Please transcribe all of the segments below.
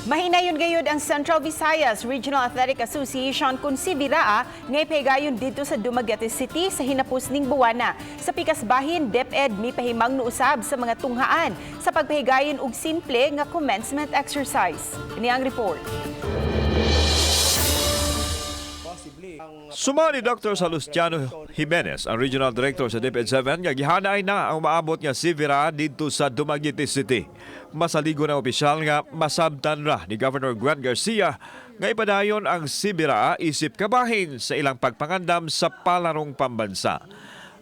Mahinayon gayud ang Central Visayas Regional Athletic Association kung si Viraa ngay pahigayon dito sa Dumaguete City sa hinapos ning buwana. Sa pikas bahin, DepEd mi pahimang nuusab sa mga tunghaan sa pagpahigayon og simple nga commencement exercise. Ini ang report. Suma ni Dr. Salustiano Jimenez, ang Regional Director sa DepEd 7, nga gihanay na ang maabot nga si Viraa dito sa Dumaguete City. Masaligo na opisyal nga masabtan ra ni Governor Gwen Garcia nga ipadayon ang si Viraa isip kabahin sa ilang pagpangandam sa palarong pambansa.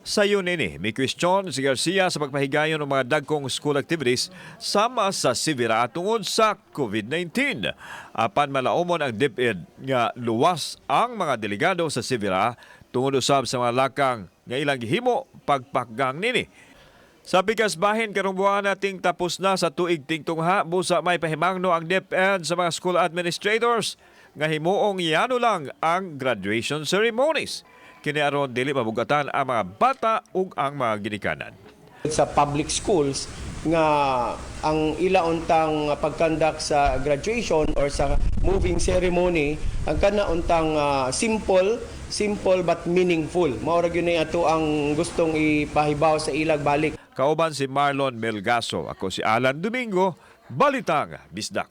Sa yun may question si Garcia sa pagpahigayon ng mga dagkong school activities sama sa si Viraa tungod sa COVID-19. Apan malaumon ang DepEd nga luwas ang mga delegado sa si Viraa tungod usab sa mga lakang nga ilang gihimo pagpakgang nini. Sa pikas bahin karong buwan nating tapos na sa tuig ting tungha, busa may pahimangno ang DepEd sa mga school administrators nga himuong yano lang ang graduation ceremonies. Kini aron dili mabugatan ang mga bata ug ang mga ginikanan. Sa public schools nga ang ilauntang pagkandak sa graduation or sa moving ceremony ang kanauntang simple but meaningful. Mao ra gyud ato ang gustong ipahibaw sa ilag balik. Kauban si Marlon Melgaso, ako si Alan Domingo, Balitang Bisdak.